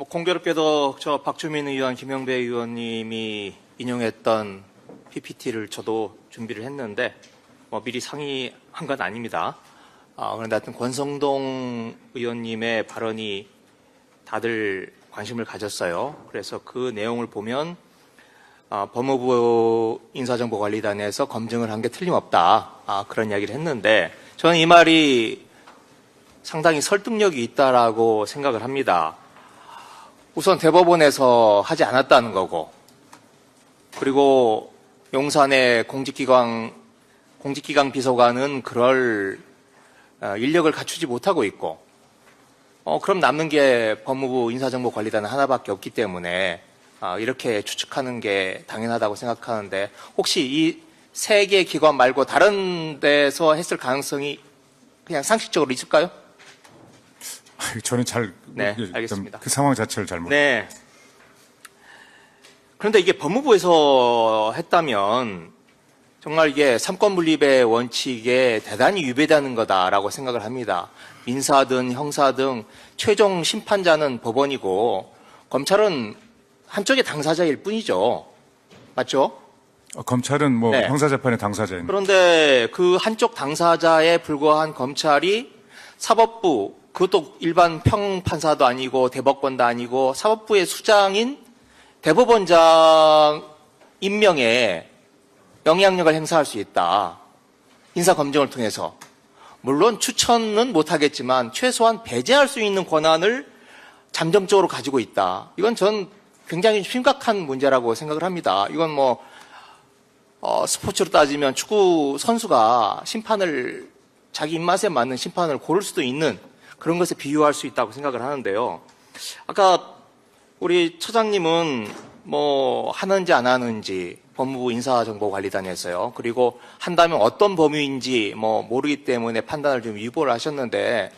공교롭게도 저 박주민 의원, 김영배 의원님이 인용했던 PPT를 저도 준비를 했는데 미리 상의한 건 아닙니다. 그런데 하여튼 권성동 의원님의 발언이 다들 관심을 가졌어요. 그래서 그 내용을 보면 법무부 인사정보관리단에서 검증을 한 게 틀림없다. 그런 이야기를 했는데 저는 이 말이 상당히 설득력이 있다라고 생각을 합니다. 우선 대법원에서 하지 않았다는 거고, 그리고 용산의 공직기강 비서관은 그럴 인력을 갖추지 못하고 있고, 그럼 남는 게 법무부 인사정보관리단 하나밖에 없기 때문에 이렇게 추측하는 게 당연하다고 생각하는데, 혹시 이 세 개 기관 말고 다른 데서 했을 가능성이 그냥 상식적으로 있을까요? 저는 네, 알겠습니다. 그 상황 자체를 잘 모르겠습니다. 네. 그런데 이게 법무부에서 했다면 정말 이게 삼권분립의 원칙에 대단히 위배되는 거다라고 생각을 합니다. 민사든 형사든 최종 심판자는 법원이고 검찰은 한쪽의 당사자일 뿐이죠. 맞죠? 검찰은 네. 형사재판의 당사자입니다. 그런데 그 한쪽 당사자에 불과한 검찰이 사법부, 그것도 일반 평판사도 아니고 대법관도 아니고 사법부의 수장인 대법원장 임명에 영향력을 행사할 수 있다. 인사검증을 통해서. 물론 추천은 못하겠지만 최소한 배제할 수 있는 권한을 잠정적으로 가지고 있다. 이건 전 굉장히 심각한 문제라고 생각을 합니다. 이건 스포츠로 따지면 축구 선수가 심판을 자기 입맛에 맞는 심판을 고를 수도 있는 그런 것에 비유할 수 있다고 생각을 하는데요. 아까 우리 처장님은 하는지 안 하는지 법무부 인사정보관리단에서요. 그리고 한다면 어떤 범위인지 모르기 때문에 판단을 좀 유보를 하셨는데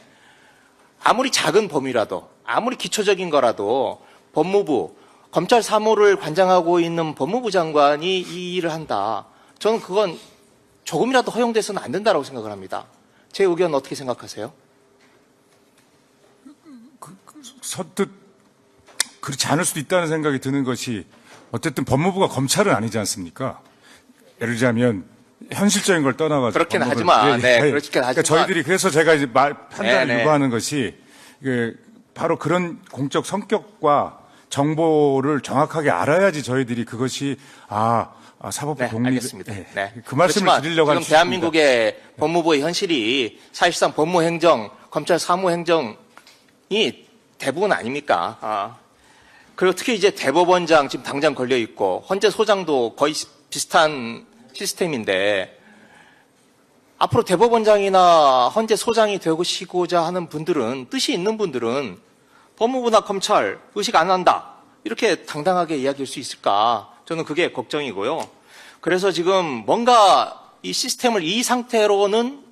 아무리 작은 범위라도 아무리 기초적인 거라도 법무부 검찰 사무를 관장하고 있는 법무부 장관이 이 일을 한다. 저는 그건 조금이라도 허용돼서는 안 된다고 생각을 합니다. 제 의견 어떻게 생각하세요? 선뜻 그렇지 않을 수도 있다는 생각이 드는 것이 어쨌든 법무부가 검찰은 아니지 않습니까? 예를 들자면 현실적인 걸 떠나가지고 그렇게는 하지 마. 네, 그렇게는 하지 마. 저희들이 그래서 제가 이제 판단을 네. 유보하는 것이 바로 그런 공적 성격과 정보를 정확하게 알아야지 저희들이 그것이 사법부 네, 독립. 알겠습니다. 네. 네. 그 말씀을 드리려고 지금 대한민국의 법무부의 현실이 사실상 법무행정, 검찰 사무행정이 대부분 아닙니까? 그리고 특히 이제 대법원장 지금 당장 걸려 있고 헌재 소장도 거의 비슷한 시스템인데 앞으로 대법원장이나 헌재 소장이 되시고자 하는 분들은 뜻이 있는 분들은 법무부나 검찰 의식 안 한다 이렇게 당당하게 이야기할 수 있을까? 저는 그게 걱정이고요. 그래서 지금 뭔가 이 시스템을 이 상태로는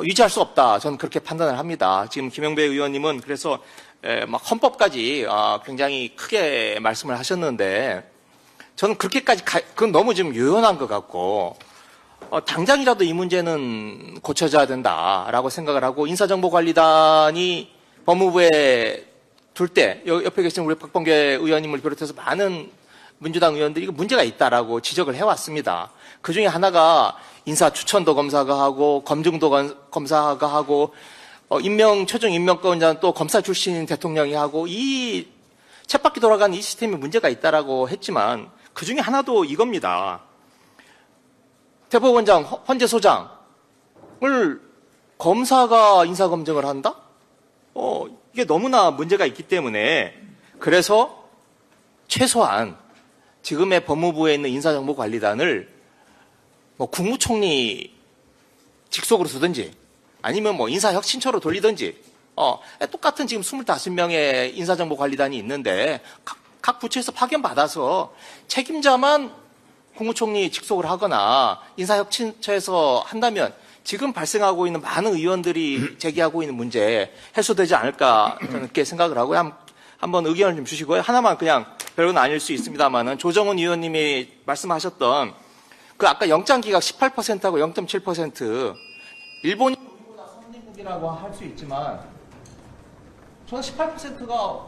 유지할 수 없다. 저는 그렇게 판단을 합니다. 지금 김영배 의원님은 그래서 막 헌법까지 굉장히 크게 말씀을 하셨는데 저는 그렇게까지 그건 너무 좀 유연한 것 같고 당장이라도 이 문제는 고쳐져야 된다라고 생각을 하고 인사정보관리단이 법무부에 둘 때 옆에 계신 우리 박범계 의원님을 비롯해서 많은 민주당 의원들이 이거 문제가 있다라고 지적을 해왔습니다. 그중에 하나가 인사 추천도 검사가 하고 검증도 검사가 하고 최종 임명권자는 또 검사 출신인 대통령이 하고 이 쳇바퀴 돌아가는 이 시스템에 문제가 있다라고 했지만 그중에 하나도 이겁니다. 대법원장, 헌재소장을 검사가 인사검증을 한다? 이게 너무나 문제가 있기 때문에 그래서 최소한 지금의 법무부에 있는 인사정보관리단을 국무총리 직속으로 두든지 아니면 인사혁신처로 돌리든지 똑같은 지금 25명의 인사정보관리단이 있는데 각 부처에서 파견받아서 책임자만 국무총리 직속을 하거나 인사혁신처에서 한다면 지금 발생하고 있는 많은 의원들이 제기하고 있는 문제 해소되지 않을까 저는 그렇게 생각을 하고요. 한번 의견을 좀 주시고요. 하나만 그냥 별건 아닐 수 있습니다만은 조정훈 의원님이 말씀하셨던 그 아까 영장기각 18%하고 0.7% 일본이 우리보다 선진국이라고 할 수 있지만 저는 18%가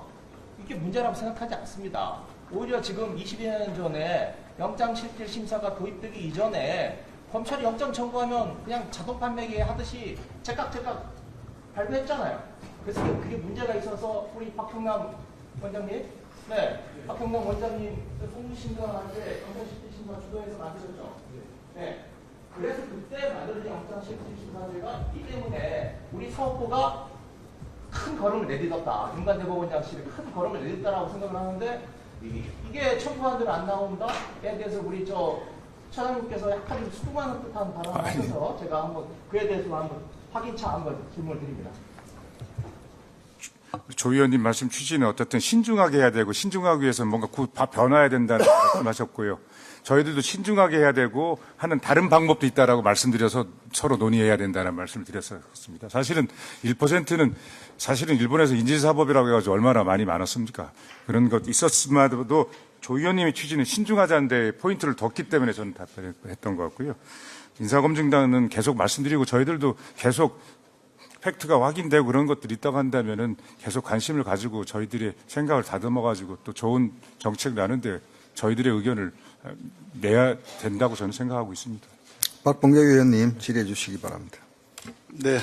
이게 문제라고 생각하지 않습니다. 오히려 지금 22년 전에 영장실질심사가 도입되기 이전에 검찰이 영장 청구하면 그냥 자동 판매기 하듯이 제깍제깍 발부했잖아요. 그래서 그게 문제가 있어서 우리 박형남 원장님, 네, 박형남 원장님 공무심사한테 영장실질심사 주도해서 만들었죠. 네. 그래서 그때 만들어진 영장실질심사제가 있기 때문에 우리 사법부가 큰 걸음을 내딛었다. 윤관대법원장실이 큰 걸음을 내딛었다라고 생각을 하는데 이게 청구한 대로 안 나온다에 대해서 우리 차장님께서 약간 좀 수긍하는 듯한 발언을 하셔서 제가 한번 그에 대해서 한번 확인차 한번 질문을 드립니다. 조 의원님 말씀 취지는 어쨌든 신중하게 해야 되고 신중하기 위해서 뭔가 변화해야 된다는 말씀하셨고요. 저희들도 신중하게 해야 되고 하는 다른 방법도 있다라고 말씀드려서 서로 논의해야 된다는 말씀을 드렸었습니다. 사실은 1%는 사실은 일본에서 인질사법이라고 해가지고 얼마나 많이 많았습니까? 그런 것 있었음에도 조 의원님의 취지는 신중하자는 데 포인트를 뒀기 때문에 저는 답변했던 것 같고요. 인사검증단은 계속 말씀드리고 저희들도 계속 팩트가 확인되고 그런 것들이 있다고 한다면은 계속 관심을 가지고 저희들의 생각을 다듬어 가지고 또 좋은 정책을 나는데 저희들의 의견을 내야 된다고 저는 생각하고 있습니다. 박봉계 의원님 질의해 주시기 바랍니다. 네.